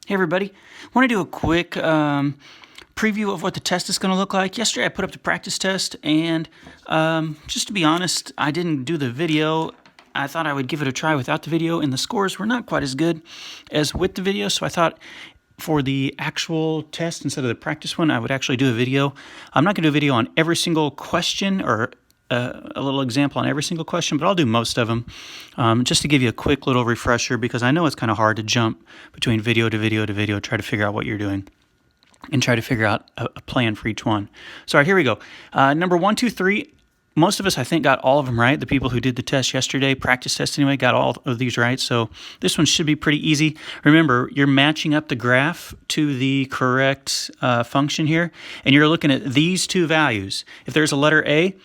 Hey everybody, I want to do a quick preview of what the test is going to look like. Yesterday I put up the practice test and just to be honest, I didn't do the video. I thought I would give it a try without the video and the scores were not quite as good as with the video, so I thought for the actual test instead of the practice one, I would actually do a video. I'm not going to do a video on every single question or a little example on every single question, but I'll do most of them just to give you a quick little refresher because I know it's kind of hard to jump between video to video to video, try to figure out what you're doing and try to figure out a plan for each one. So all right, here we go. Number 1, 2, 3. Most of us, I think, got all of them right. The people who did the test yesterday, practice test anyway, got all of these right. So this one should be pretty easy. Remember, you're matching up the graph to the correct function here, and you're looking at these two values. If there's a letter A,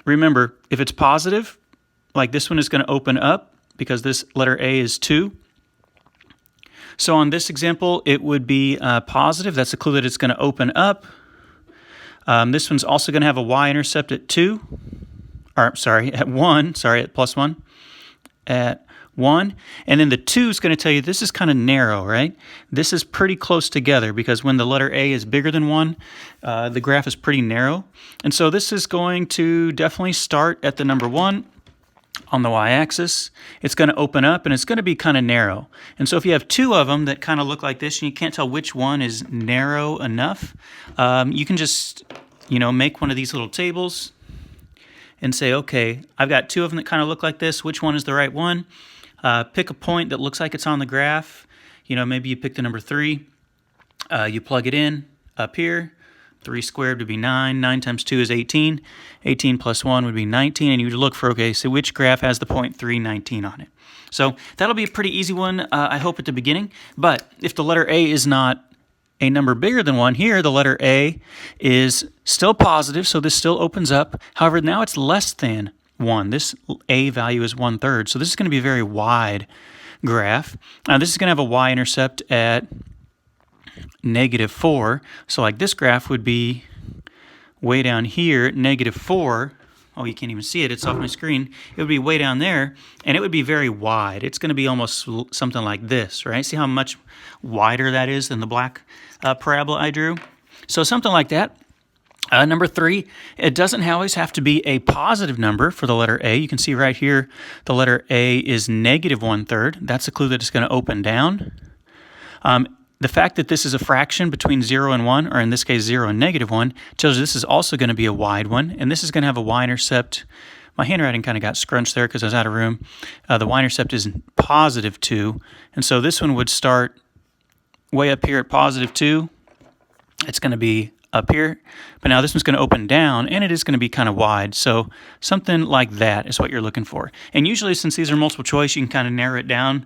remember, if it's positive, like this one is going to open up because this letter A is 2. So on this example, it would be positive. That's a clue that it's going to open up. This one's also going to have a Y-intercept at 2. Or, sorry, at 1. Sorry, at plus 1. At 1. And then the 2 is going to tell you this is kind of narrow, right? This is pretty close together because when the letter A is bigger than 1, the graph is pretty narrow. And so this is going to definitely start at the number 1 on the y-axis. It's going to open up and it's going to be kind of narrow. And so if you have two of them that kind of look like this and you can't tell which one is narrow enough, you can just, make one of these little tables and say, okay, I've got two of them that kind of look like this. Which one is the right one? Pick a point that looks like it's on the graph. Maybe you pick the number 3. You plug it in up here. 3 squared would be 9. 9 times 2 is 18. 18 plus 1 would be 19. And you would look for, okay, so which graph has the point 3, 19 on it? So that'll be a pretty easy one, I hope, at the beginning. But if the letter A is not a number bigger than 1, here the letter A is still positive, so this still opens up. However, now it's less than 1. This A value is 1/3. So this is going to be a very wide graph. This is going to have a y-intercept at -4. So like this graph would be way down here, -4. Oh, you can't even see it. It's off my screen. It would be way down there, and it would be very wide. It's going to be almost something like this, right? See how much wider that is than the black parabola I drew? So something like that. Number 3, it doesn't always have to be a positive number for the letter A. You can see right here the letter A is -1/3. That's a clue that it's going to open down. The fact that this is a fraction between 0 and 1, or in this case 0 and -1, tells you this is also going to be a wide one, and this is going to have a y-intercept. My handwriting kind of got scrunched there because I was out of room. The y-intercept is +2, and so this one would start way up here at +2. It's going to be up here, but now this one's going to open down, and it is going to be kind of wide. So something like that is what you're looking for. And usually, since these are multiple choice, you can kind of narrow it down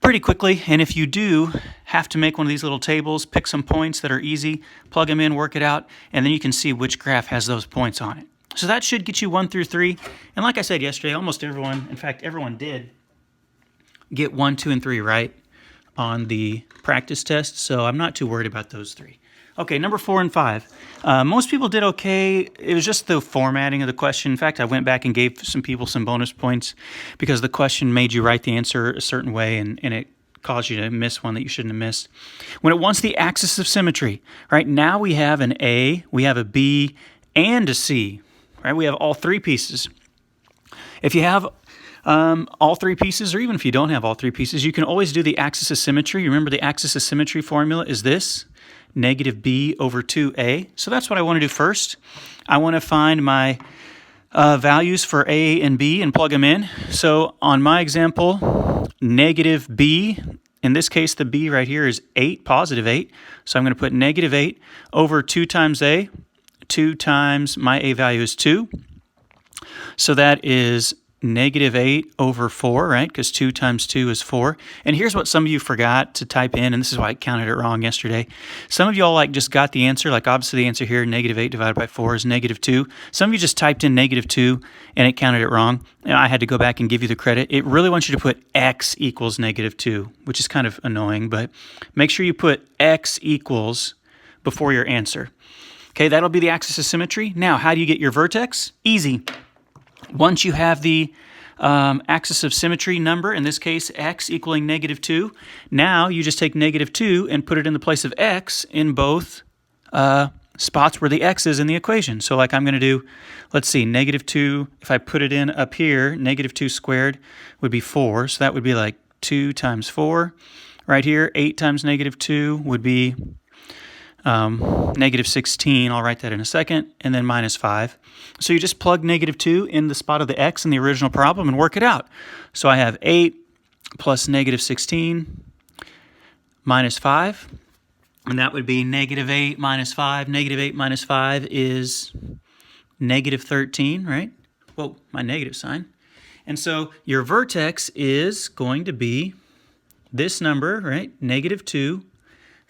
pretty quickly. And if you do have to make one of these little tables, pick some points that are easy, plug them in, work it out, and then you can see which graph has those points on it. So that should get you 1 through 3. And like I said yesterday, almost everyone, in fact, everyone did get 1, 2, and 3 right on the practice test. So I'm not too worried about those 3. Okay, number 4 and 5. Most people did okay. It was just the formatting of the question. In fact, I went back and gave some people some bonus points because the question made you write the answer a certain way and it caused you to miss one that you shouldn't have missed. When it wants the axis of symmetry, right? Now we have an A, we have a B, and a C, right? We have all 3 pieces. If you have all 3 pieces, or even if you don't have all 3 pieces, you can always do the axis of symmetry. Remember the axis of symmetry formula is this, -b/2a. So that's what I want to do first. I want to find my values for a and b and plug them in. So on my example, -b, in this case the b right here is 8, +8. So I'm going to put -8 over 2 times a. 2 times my a value is 2. So that is -8/4, right? Because 2 times 2 is 4. And here's what some of you forgot to type in, and this is why I counted it wrong yesterday. Some of y'all just got the answer, obviously the answer here, -8 divided by 4 is -2. Some of you just typed in -2 and it counted it wrong. And I had to go back and give you the credit. It really wants you to put x equals -2, which is kind of annoying, but make sure you put x equals before your answer. Okay, that'll be the axis of symmetry. Now, how do you get your vertex? Easy. Once you have the axis of symmetry number, in this case x equaling -2. Now you just take -2 and put it in the place of x in both spots where the x is in the equation. So like I'm going to do, let's see, -2, if I put it in up here, -2 squared would be 4. So that would be like 2 times 4. Right here, 8 times -2 would be -16. I'll write that in a second. And then -5. So you just plug -2 in the spot of the x in the original problem and work it out. So I have 8 plus -16 minus 5. And that would be -8 minus 5. -8 minus 5 is -13, right? Whoa, my negative sign. And so your vertex is going to be this number, right? -2.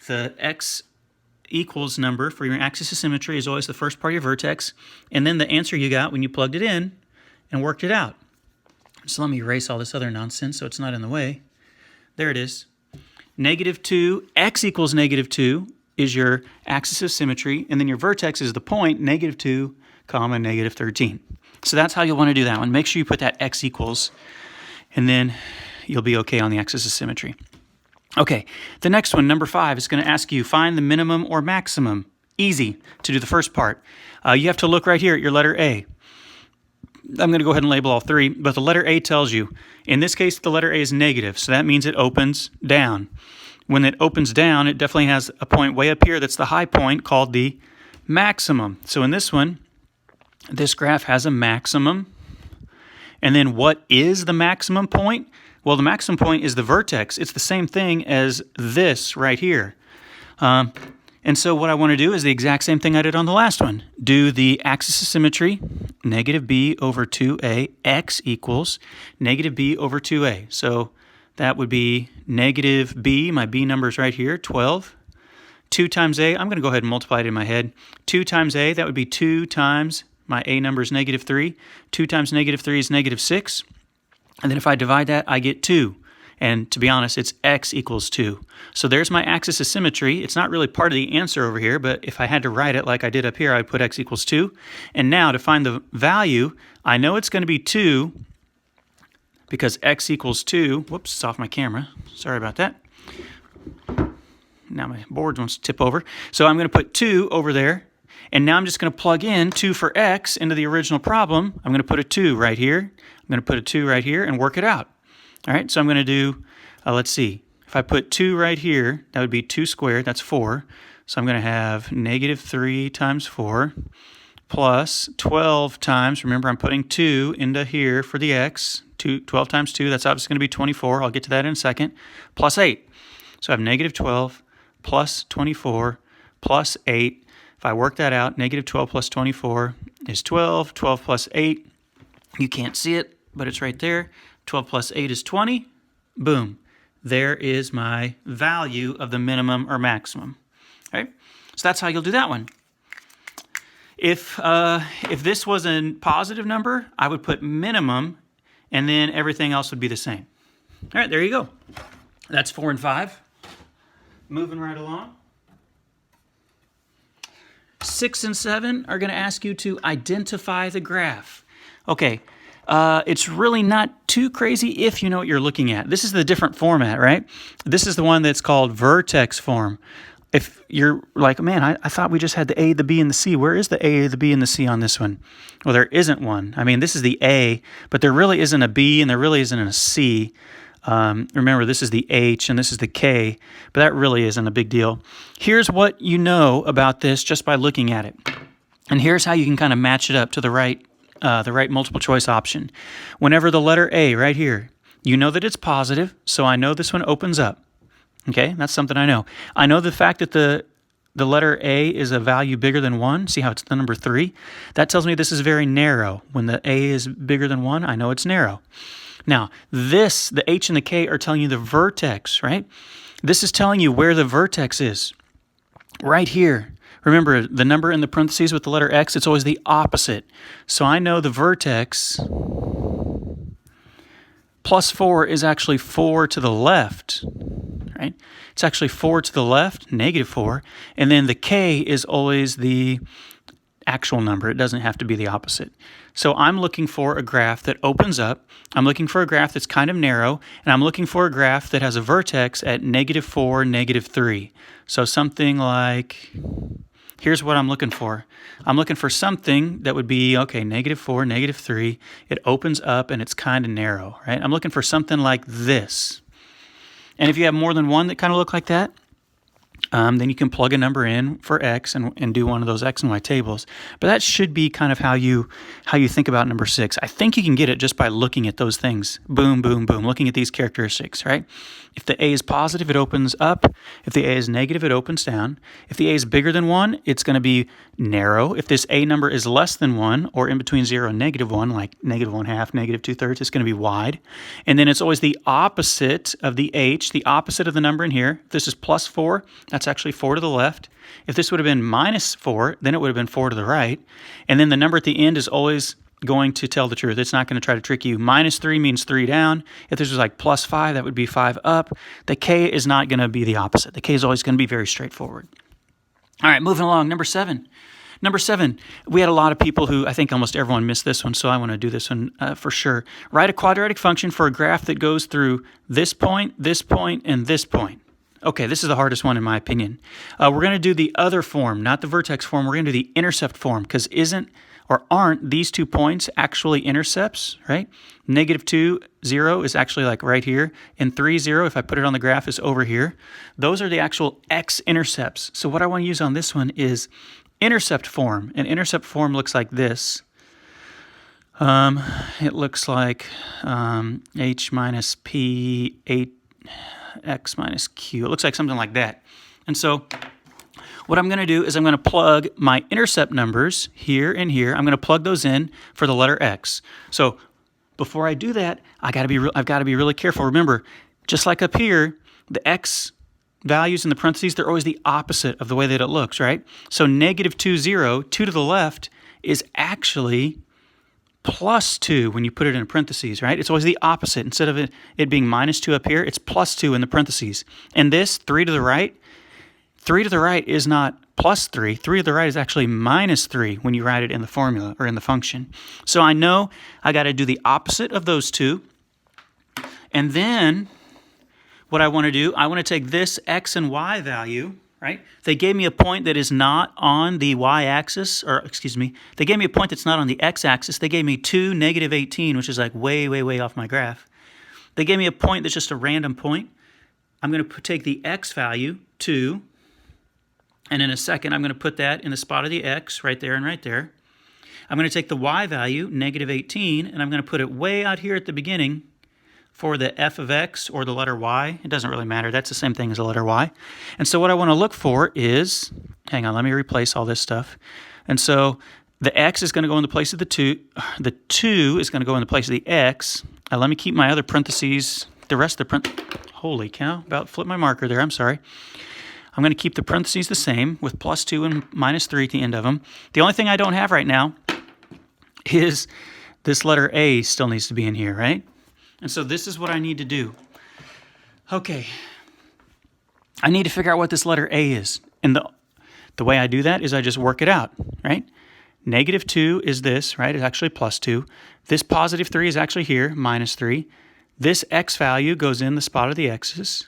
The x equals number for your axis of symmetry is always the first part of your vertex. And then the answer you got when you plugged it in and worked it out. So let me erase all this other nonsense so it's not in the way. There it is. -2, x equals -2 is your axis of symmetry, and then your vertex is the point -2, comma, -13. So that's how you'll want to do that one. Make sure you put that x equals, and then you'll be okay on the axis of symmetry. Okay, the next one, number 5, is going to ask you, find the minimum or maximum. Easy to do the first part. You have to look right here at your letter A. I'm going to go ahead and label all 3, but the letter A tells you, in this case, the letter A is negative, so that means it opens down. When it opens down, it definitely has a point way up here that's the high point called the maximum. So in this one, this graph has a maximum. And then what is the maximum point? Well, the maximum point is the vertex. It's the same thing as this right here. And so what I want to do is the exact same thing I did on the last one. Do the axis of symmetry, -b over 2a, x equals -b over 2a. So that would be -b, my b number is right here, 12. 2 times a, I'm going to go ahead and multiply it in my head. 2 times a, that would be 2 times, my a number is -3. 2 times -3 is -6. And then if I divide that, I get 2. And to be honest, it's x equals 2. So there's my axis of symmetry. It's not really part of the answer over here, but if I had to write it like I did up here, I'd put x equals 2. And now to find the value, I know it's going to be 2 because x equals 2. Whoops, it's off my camera. Sorry about that. Now my board wants to tip over. So I'm going to put 2 over there. And now I'm just going to plug in 2 for x into the original problem. I'm going to put a 2 right here. I'm going to put a 2 right here and work it out. All right, so I'm going to do, let's see. If I put 2 right here, that would be 2 squared. That's 4. So I'm going to have -3 times 4 plus 12 times, remember I'm putting 2 into here for the x. 12 times 2, that's obviously going to be 24. I'll get to that in a second. Plus 8. So I have -12 plus 24 plus 8. If I work that out, -12 plus 24 is 12. 12 plus 8, you can't see it, but it's right there. 12 plus 8 is 20. Boom. There is my value of the minimum or maximum. Okay? So that's how you'll do that one. If this was a positive number, I would put minimum, and then everything else would be the same. All right, there you go. That's 4 and 5. Moving right along. 6 and 7 are going to ask you to identify the graph. Okay, it's really not too crazy if you know what you're looking at. This is the different format, right? This is the one that's called Vertex Form. If you're like, man, I thought we just had the A, the B, and the C. Where is the A, the B, and the C on this one? Well, there isn't one. I mean, this is the A, but there really isn't a B, and there really isn't a C. Remember, this is the H, and this is the K, but that really isn't a big deal. Here's what you know about this just by looking at it. And here's how you can kind of match it up to the right multiple choice option. Whenever the letter A right here, you know that it's positive, so I know this one opens up. Okay, that's something I know. I know the fact that the letter A is a value bigger than 1. See how it's the number 3? That tells me this is very narrow. When the A is bigger than 1, I know it's narrow. Now, the H and the K are telling you the vertex, right? This is telling you where the vertex is. Right here. Remember, the number in the parentheses with the letter X, it's always the opposite. So I know the vertex plus 4 is actually 4 to the left, right? It's actually 4 to the left, -4. And then the K is always the actual number. It doesn't have to be the opposite. So I'm looking for a graph that opens up. I'm looking for a graph that's kind of narrow, and I'm looking for a graph that has a vertex at -4, -3. So something like, here's what I'm looking for. I'm looking for something that would be, okay, -4, -3. It opens up and it's kind of narrow, right? I'm looking for something like this. And if you have more than one that kind of look like that, then you can plug a number in for x and do one of those x and y tables. But that should be kind of how you think about number 6. I think you can get it just by looking at those things. Boom, boom, boom. Looking at these characteristics, right? If the a is positive, it opens up. If the a is negative, it opens down. If the a is bigger than 1, it's going to be narrow. If this a number is less than 1, or in between 0 and -1, like -1/2, -2/3, it's going to be wide. And then it's always the opposite of the h, the opposite of the number in here. If this is +4, that's actually 4 to the left. If this would have been -4, then it would have been 4 to the right. And then the number at the end is always going to tell the truth. It's not going to try to trick you. -3 means 3 down. If this was like +5, that would be 5 up. The k is not going to be the opposite. The k is always going to be very straightforward. All right, moving along. Number 7. Number 7, we had a lot of people who, I think almost everyone missed this one, so I want to do this one for sure. Write a quadratic function for a graph that goes through this point, and this point. Okay, this is the hardest one in my opinion. We're going to do the other form, not the vertex form. We're going to do the intercept form, because aren't these 2 points actually intercepts, right? -2, 0 is actually like right here, and 3, 0, if I put it on the graph, is over here. Those are the actual x-intercepts. So what I want to use on this one is intercept form. And intercept form looks like this. It looks like h minus p, 8x minus q. It looks like something like that. And so what I'm going to do is I'm going to plug my intercept numbers here and here. I'm going to plug those in for the letter x. So before I do that, I've got to be really careful. Remember, just like up here, the x values in the parentheses, they're always the opposite of the way that it looks, right? So -2, 0, 2 to the left is actually +2 when you put it in parentheses, right? It's always the opposite. Instead of it being -2 up here, it's +2 in the parentheses. And this 3 to the right, 3 to the right is not +3. 3 to the right is actually -3 when you write it in the formula or in the function. So I know I got to do the opposite of those two. And then what I want to do, I want to take this x and y value, right? They gave me a point that is not on the y-axis, or excuse me, they gave me a point that's not on the x-axis. They gave me 2, -18, which is like way, way, way off my graph. They gave me a point that's just a random point. I'm going to take the x value, 2, and in a second I'm going to put that in the spot of the x, right there and right there. I'm going to take the y value, -18, and I'm going to put it way out here at the beginning for the f of x or the letter y. It doesn't really matter. That's the same thing as the letter y. And so what I want to look for is, hang on, let me replace all this stuff. And so the x is going to go in the place of the 2. The 2 is going to go in the place of the x. Let me keep my other parentheses, the rest of the holy cow, about flipped my marker there, I'm sorry. I'm going to keep the parentheses the same with +2 and -3 at the end of them. The only thing I don't have right now is this letter a still needs to be in here, right? And so this is what I need to do. Okay, I need to figure out what this letter a is. And the way I do that is I just work it out, right? -2 is this, right? It's actually +2. This +3 is actually here, -3. This x value goes in the spot of the x's.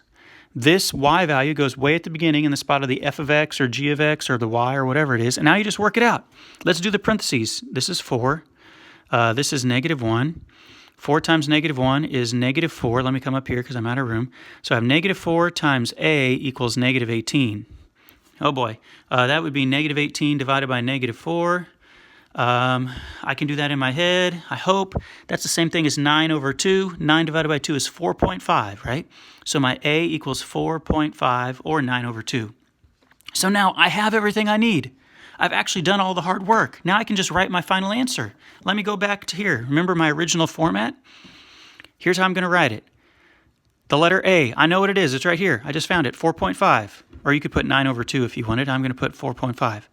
This y value goes way at the beginning in the spot of the f of x or g of x or the y or whatever it is. And now you just work it out. Let's do the parentheses. This is 4. This is -1. 4 times -1 is -4. Let me come up here because I'm out of room. So I have -4 times a equals -18. Oh boy. That would be -18 divided by -4. I can do that in my head, I hope. That's the same thing as 9 over 2. 9 divided by 2 is 4.5, right? So my a equals 4.5 or 9 over 2. So now I have everything I need. I've actually done all the hard work. Now I can just write my final answer. Let me go back to here. Remember my original format? Here's how I'm going to write it. The letter A, I know what it is. It's right here. I just found it, 4.5. Or you could put 9 over 2 if you wanted. I'm going to put 4.5.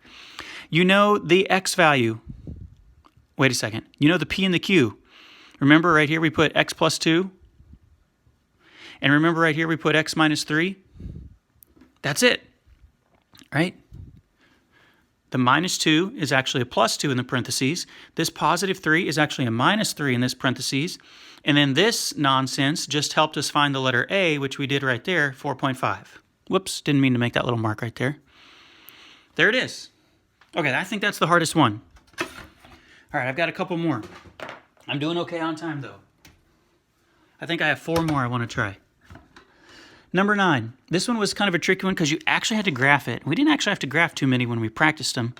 You know the x value. Wait a second. You know the p and the q. Remember right here we put x plus 2? And remember right here we put x minus 3? That's it, right? the minus 2 is actually a plus 2 in the parentheses. This positive 3 is actually a minus 3 in this parentheses. And then this nonsense just helped us find the letter A, which we did right there, 4.5. Whoops, didn't mean to make that little mark right there. There it is. Okay, I think that's the hardest one. All right, I've got a couple more. I'm doing okay on time, though. I think I have 4 more I want to try. Number 9. This one was kind of a tricky one because you actually had to graph it. We didn't actually have to graph too many when we practiced them.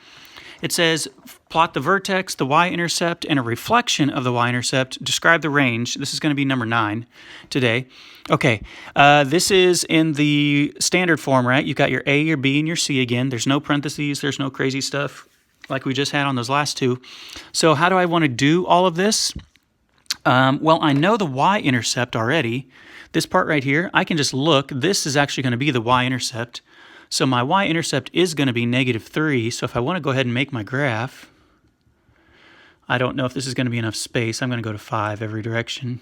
It says, plot the vertex, the y-intercept, and a reflection of the y-intercept. Describe the range. This is going to be number 9 today. Okay, this is in the standard form, right? You've got your A, your B, and your C again. There's no parentheses. There's no crazy stuff like we just had on those last two. So how do I want to do all of this? Well, I know the y-intercept already. This part right here, I can just look. This is actually going to be the y-intercept. So my y-intercept is going to be -3. So if I want to go ahead and make my graph, I don't know if this is going to be enough space. I'm going to go to 5 every direction.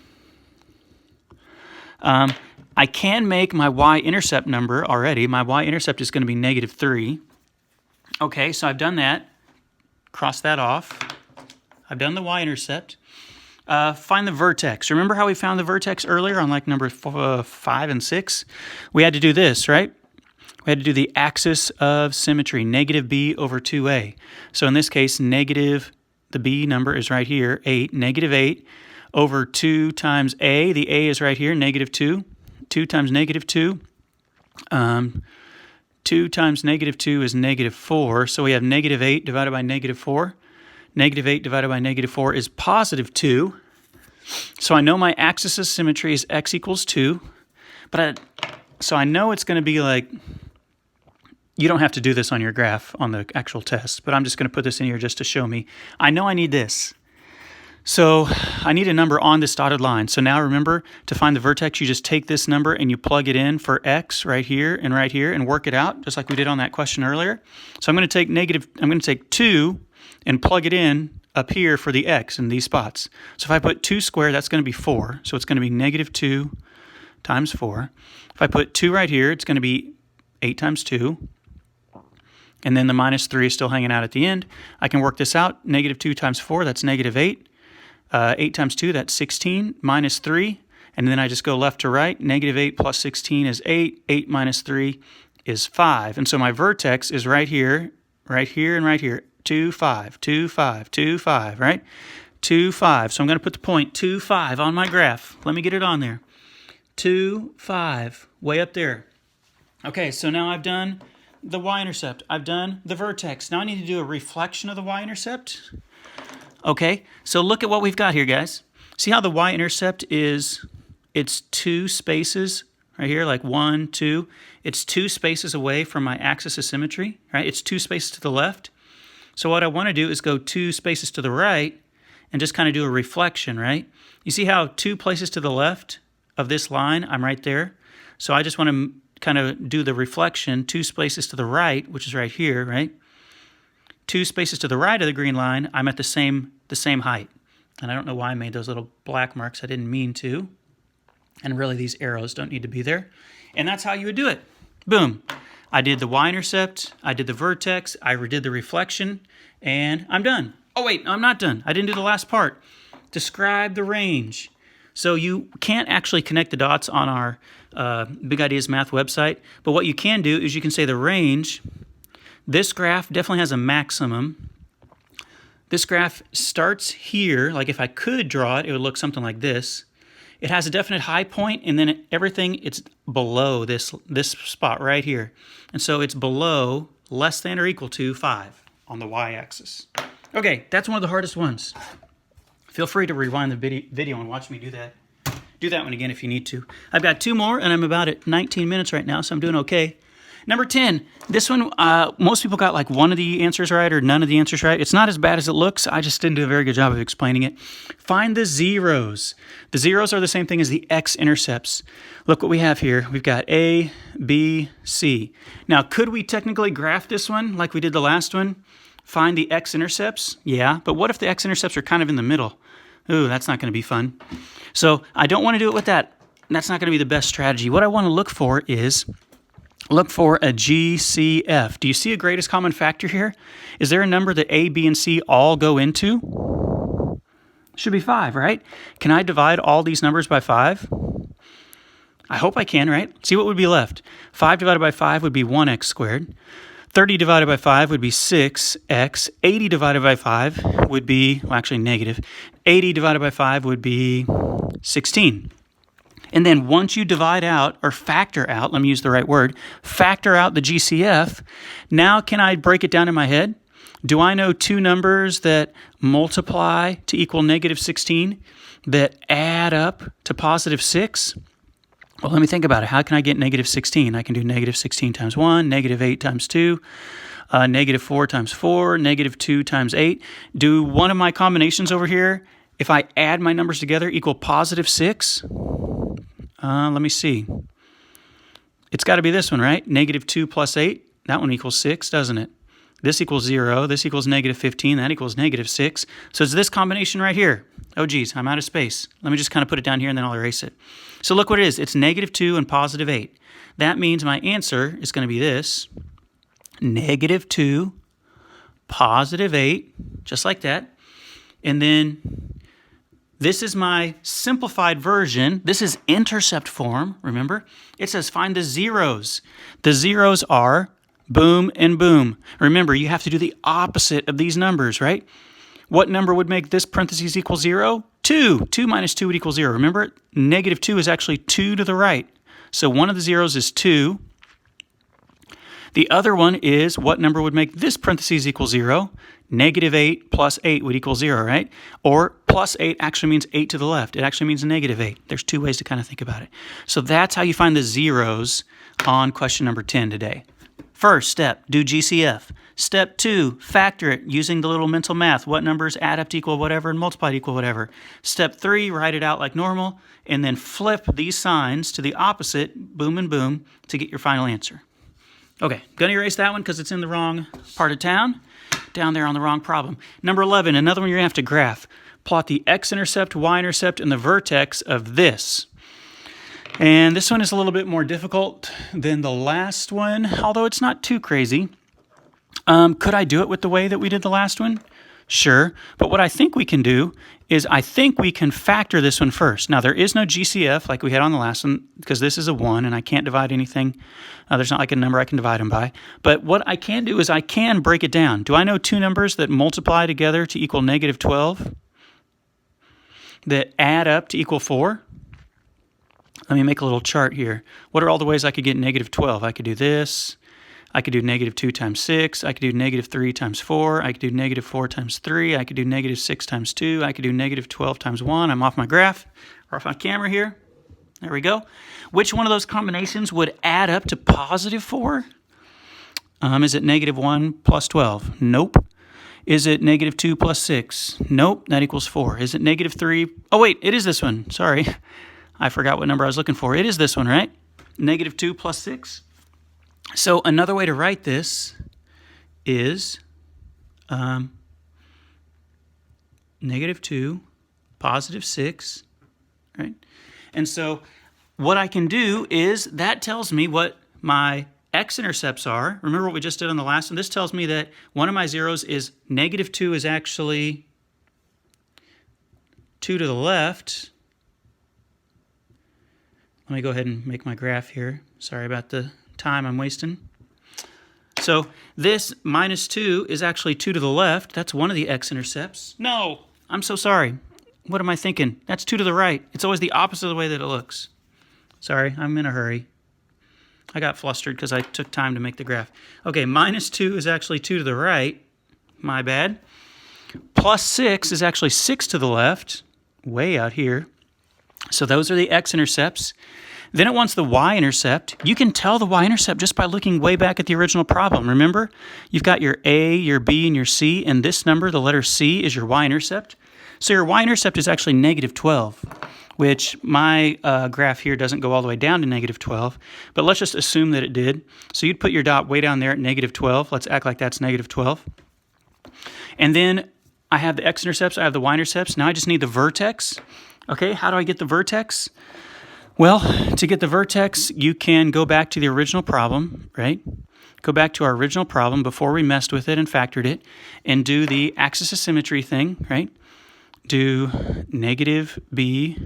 I can make my y-intercept number already. My y-intercept is going to be -3. Okay, so I've done that. Cross that off. I've done the y-intercept. Find the vertex. Remember how we found the vertex earlier on like number 5 and 6? We had to do this, right? We had to do the axis of symmetry, -b over 2a. So in this case, the b number is right here, 8, -8 over 2 times a. The a is right here, -2. 2 times -2. 2 times -2 is -4. So we have -8 divided by -4. -8 divided by -4 is +2. So I know my axis of symmetry is x equals 2. So I know it's going to be like, you don't have to do this on your graph on the actual test, but I'm just going to put this in here just to show me. I know I need this. So I need a number on this dotted line. So now remember, to find the vertex, you just take this number and you plug it in for x right here and work it out, just like we did on that question earlier. So I'm going to take 2 and plug it in up here for the x in these spots. So if I put 2 squared, that's going to be 4. So it's going to be -2 times 4. If I put 2 right here, it's going to be 8 times 2. And then the -3 is still hanging out at the end. I can work this out. -2 times 4, that's -8. 8 times 2, that's 16, -3. And then I just go left to right. -8 plus 16 is 8. 8 minus 3 is 5. And so my vertex is right here, and right here. 2, 5, 2, 5, 2, 5, right? 2, 5. So I'm going to put the point 2, 5 on my graph. Let me get it on there. 2, 5, way up there. Okay, so now I've done the y-intercept. I've done the vertex. Now I need to do a reflection of the y-intercept. Okay, so look at what we've got here, guys. See how the y-intercept is, it's 2 spaces right here, like 1, 2. It's 2 spaces away from my axis of symmetry, right? It's 2 spaces to the left. So what I want to do is go 2 spaces to the right and just kind of do a reflection, right? You see how 2 places to the left of this line, I'm right there. So I just want to kind of do the reflection 2 spaces to the right, which is right here, right? 2 spaces to the right of the green line, I'm at the same height. And I don't know why I made those little black marks. I didn't mean to. And really, these arrows don't need to be there. And that's how you would do it. Boom. I did the y-intercept, I did the vertex, I did the reflection, and I'm done. Oh wait, I'm not done. I didn't do the last part. Describe the range. So you can't actually connect the dots on our Big Ideas Math website, but what you can do is you can say the range. This graph definitely has a maximum. This graph starts here, like if I could draw it, it would look something like this. It has a definite high point, and then everything, it's below this spot right here. And so it's below, less than or equal to 5 on the y-axis. Okay, that's one of the hardest ones. Feel free to rewind the video and watch me do that. Do that one again if you need to. I've got 2 more, and I'm about at 19 minutes right now, so I'm doing okay. Number 10, this one, most people got like one of the answers right or none of the answers right. It's not as bad as it looks. I just didn't do a very good job of explaining it. Find the zeros. The zeros are the same thing as the x-intercepts. Look what we have here. We've got A, B, C. Now, could we technically graph this one like we did the last one? Find the x-intercepts? Yeah, but what if the x-intercepts are kind of in the middle? Ooh, that's not going to be fun. So I don't want to do it with that. That's not going to be the best strategy. What I want to look for is, look for a GCF. Do you see a greatest common factor here? Is there a number that A, B, and C all go into? Should be 5, right? Can I divide all these numbers by 5? I hope I can, right? See what would be left. 5 divided by 5 would be 1x squared. 30 divided by 5 would be 6x. 80 divided by 5 would be, well, actually negative. 80 divided by 5 would be 16. And then once you divide out, or factor out, let me use the right word, factor out the GCF, now can I break it down in my head? Do I know two numbers that multiply to equal negative 16 that add up to positive 6? Well, let me think about it. How can I get negative 16? I can do negative 16 times 1, negative 8 times 2, negative 4 times 4, negative 2 times 8. Do one of my combinations over here, if I add my numbers together, equal positive 6? Let me see. It's got to be this one, right? Negative 2 plus 8. That one equals 6, doesn't it? This equals 0. This equals negative 15. That equals negative 6. So it's this combination right here. Oh, geez, I'm out of space. Let me just kind of put it down here, and then I'll erase it. So look what it is. It's negative 2 and positive 8. That means my answer is going to be this. Negative 2, positive 8, just like that. And then this is my simplified version. This is intercept form, remember? It says find the zeros. The zeros are boom and boom. Remember, you have to do the opposite of these numbers, right? What number would make this parentheses equal 0? 2. 2 minus 2 would equal 0. Remember, negative 2 is actually 2 to the right. So one of the zeros is 2. The other one is what number would make this parentheses equal 0? Negative 8 plus 8 would equal 0, right? Or plus 8 actually means 8 to the left. It actually means negative 8. There's two ways to kind of think about it. So that's how you find the zeros on question number 10 today. First step, do GCF. Step 2, factor it using the little mental math. What numbers add up to equal whatever and multiply to equal whatever. Step 3, write it out like normal, and then flip these signs to the opposite, boom and boom, to get your final answer. Okay, going to erase that one because it's in the wrong part of town, down there on the wrong problem. Number 11, another one you're going to have to graph. Plot the x-intercept, y-intercept, and the vertex of this. And this one is a little bit more difficult than the last one, although it's not too crazy. Could I do it with the way that we did the last one? Sure. But what I think we can do is I think we can factor this one first. Now, there is no GCF like we had on the last one because this is a 1 and I can't divide anything. There's not like a number I can divide them by. But what I can do is I can break it down. Do I know two numbers that multiply together to equal negative 12? That add up to equal 4? Let me make a little chart here. What are all the ways I could get negative 12? I could do this. I could do negative 2 times 6. I could do negative 3 times 4. I could do negative 4 times 3. I could do negative 6 times 2. I could do negative 12 times 1. I'm off my graph, or off my camera here. There we go. Which one of those combinations would add up to positive 4? Is it negative 1 plus 12? Nope. Is it negative 2 plus 6? Nope, that equals 4. Is it negative 3? Oh, wait, it is this one. Sorry. I forgot what number I was looking for. It is this one, right? Negative 2 plus 6. So another way to write this is negative 2, positive 6, right? And so what I can do is that tells me what my x-intercepts are. Remember what we just did on the last one? This tells me that one of my zeros is negative 2 is actually 2 to the left. Let me go ahead and make my graph here. Sorry about the time I'm wasting. So this minus 2 is actually 2 to the left. That's one of the x-intercepts. No, I'm so sorry. What am I thinking? That's 2 to the right. It's always the opposite of the way that it looks. Sorry, I'm in a hurry. I got flustered because I took time to make the graph. Okay, minus 2 is actually 2 to the right. My bad. Plus 6 is actually 6 to the left, way out here. So those are the x-intercepts. Then it wants the y-intercept. You can tell the y-intercept just by looking way back at the original problem. Remember, you've got your A, your B, and your C, and this number, the letter C, is your y-intercept. So your y-intercept is actually negative 12, which my graph here doesn't go all the way down to negative 12, but let's just assume that it did. So you'd put your dot way down there at negative 12. Let's act like that's negative 12. And then I have the x-intercepts, I have the y-intercepts. Now I just need the vertex. Okay, how do I get the vertex? Well, to get the vertex, you can go back to the original problem, right? Go back to our original problem before we messed with it and factored it, and do the axis of symmetry thing, right? Do negative b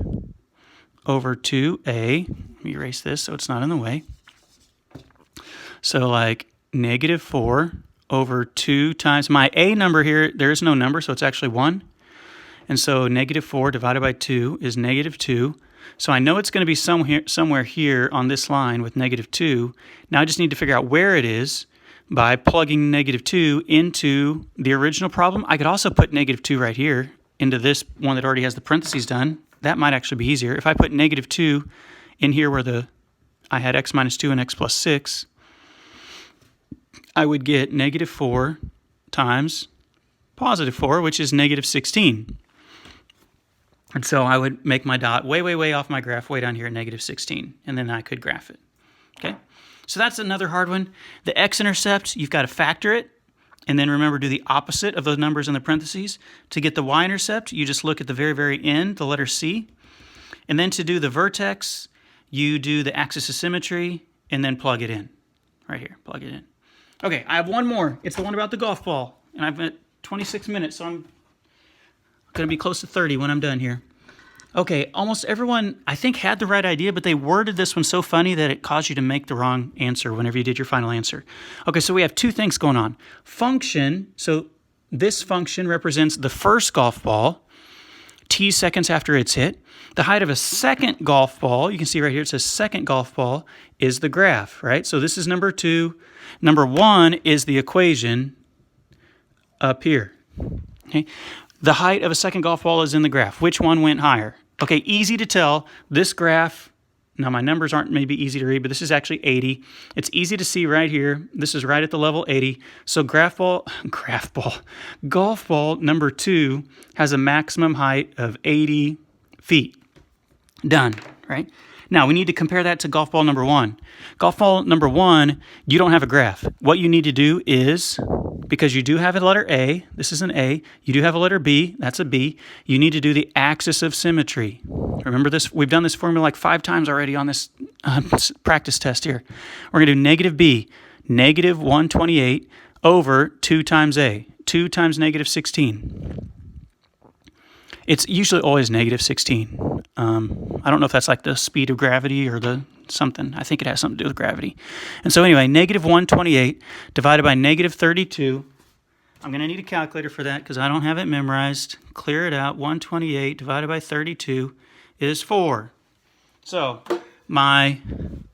over 2a. Let me erase this so it's not in the way. So like negative 4 over 2 times my a number here, there is no number, so it's actually 1. And so negative 4 divided by 2 is negative 2. So I know it's going to be somewhere here on this line with negative 2. Now I just need to figure out where it is by plugging negative 2 into the original problem. I could also put negative 2 right here into this one that already has the parentheses done. That might actually be easier. If I put negative 2 in here where I had x minus 2 and x plus 6, I would get negative 4 times positive 4, which is negative 16. And so I would make my dot way, way, way off my graph, way down here at negative 16, and then I could graph it. Okay, so that's another hard one. The x-intercept, you've got to factor it, and then remember, do the opposite of those numbers in the parentheses. To get the y-intercept, you just look at the very, very end, the letter C. And then to do the vertex, you do the axis of symmetry, and then plug it in. Right here, plug it in. Okay, I have one more. It's the one about the golf ball, and I've got 26 minutes, so I'm going to be close to 30 when I'm done here. Okay, almost everyone, I think, had the right idea, but they worded this one so funny that it caused you to make the wrong answer whenever you did your final answer. Okay, so we have two things going on. Function, so this function represents the first golf ball, t seconds after it's hit. The height of a second golf ball, you can see right here it says second golf ball, is the graph, right? So this is number 2. Number 1 is the equation up here. Okay. The height of a second golf ball is in the graph. Which one went higher? Okay, easy to tell. This graph, now my numbers aren't maybe easy to read, but this is actually 80. It's easy to see right here. This is right at the level 80. So golf ball number 2 has a maximum height of 80 feet. Done, right? Now, we need to compare that to golf ball number 1. Golf ball number 1, you don't have a graph. What you need to do is, because you do have a letter A, this is an A, you do have a letter B, that's a B, you need to do the axis of symmetry. Remember this? We've done this formula like 5 times already on this practice test here. We're going to do negative B, negative 128 over 2 times A, 2 times negative 16. It's usually always negative 16. I don't know if that's like the speed of gravity or the something. I think it has something to do with gravity. And so anyway, negative 128 divided by negative 32. I'm going to need a calculator for that because I don't have it memorized. Clear it out. 128 divided by 32 is 4. So my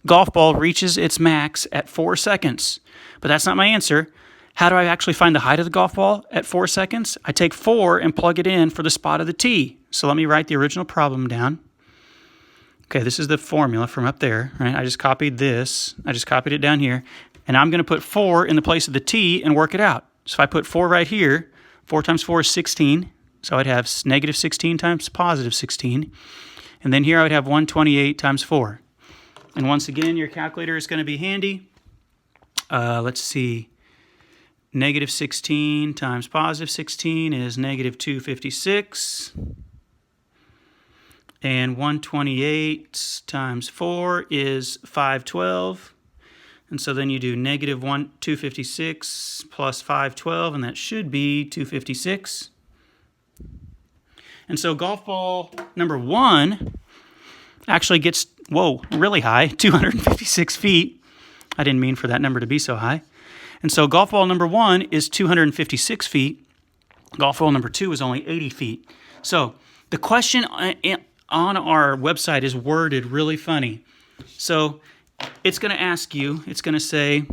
golf ball reaches its max at 4 seconds. But that's not my answer. How do I actually find the height of the golf ball at 4 seconds? I take 4 and plug it in for the spot of the tee. So let me write the original problem down. Okay, this is the formula from up there, right? I just copied this. I just copied it down here. And I'm going to put 4 in the place of the tee and work it out. So if I put 4 right here, 4 times 4 is 16. So I'd have negative 16 times positive 16. And then here I would have 128 times 4. And once again, your calculator is going to be handy. Let's see. Negative 16 times positive 16 is negative 256. And 128 times 4 is 512. And so then you do negative 256 plus 512, and that should be 256. And so golf ball number 1 actually gets, really high, 256 feet. I didn't mean for that number to be so high. And so golf ball number 1 is 256 feet. Golf ball number 2 is only 80 feet. So the question on our website is worded really funny. So it's going to ask you, it's going to say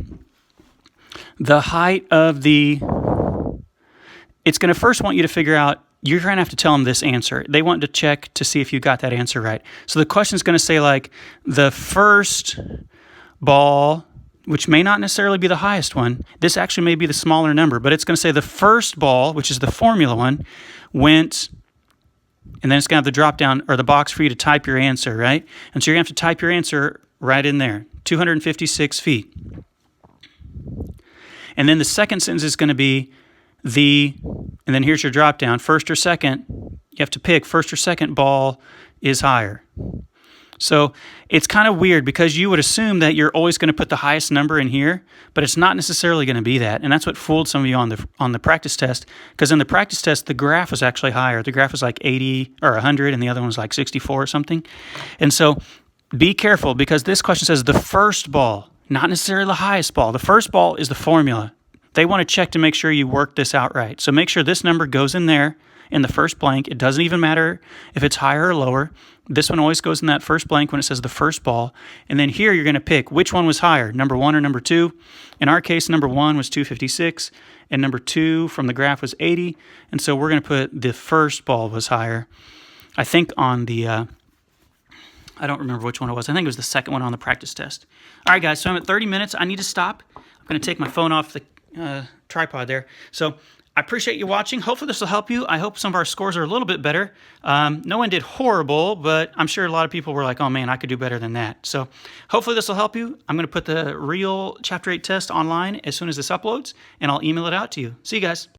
the height of it's going to first want you to figure out, you're going to have to tell them this answer. They want to check to see if you got that answer right. So the question is going to say like the first ball, which may not necessarily be the highest one. This actually may be the smaller number, but it's going to say the first ball, which is the formula one, went, and then it's going to have the drop down or the box for you to type your answer, right? And so you're going to have to type your answer right in there, 256 feet. And then the second sentence is going to be and then here's your drop down, first or second. You have to pick first or second ball is higher. So it's kind of weird because you would assume that you're always going to put the highest number in here, but it's not necessarily going to be that. And that's what fooled some of you on the practice test, because in the practice test, the graph was actually higher. The graph was like 80 or 100, and the other one was like 64 or something. And so be careful, because this question says the first ball, not necessarily the highest ball. The first ball is the formula. They want to check to make sure you work this out right. So make sure this number goes in there in the first blank. It doesn't even matter if it's higher or lower. This one always goes in that first blank when it says the first ball. And then here you're going to pick which one was higher, number 1 or number 2. In our case, number 1 was 256, and number 2 from the graph was 80. And so we're going to put the first ball was higher. I think on the, I don't remember which one it was. I think it was the second one on the practice test. All right, guys, so I'm at 30 minutes. I need to stop. I'm going to take my phone off the tripod there. So I appreciate you watching. Hopefully this will help you. I hope some of our scores are a little bit better. No one did horrible, but I'm sure a lot of people were like, oh man, I could do better than that. So hopefully this will help you. I'm going to put the real Chapter 8 test online as soon as this uploads, and I'll email it out to you. See you guys.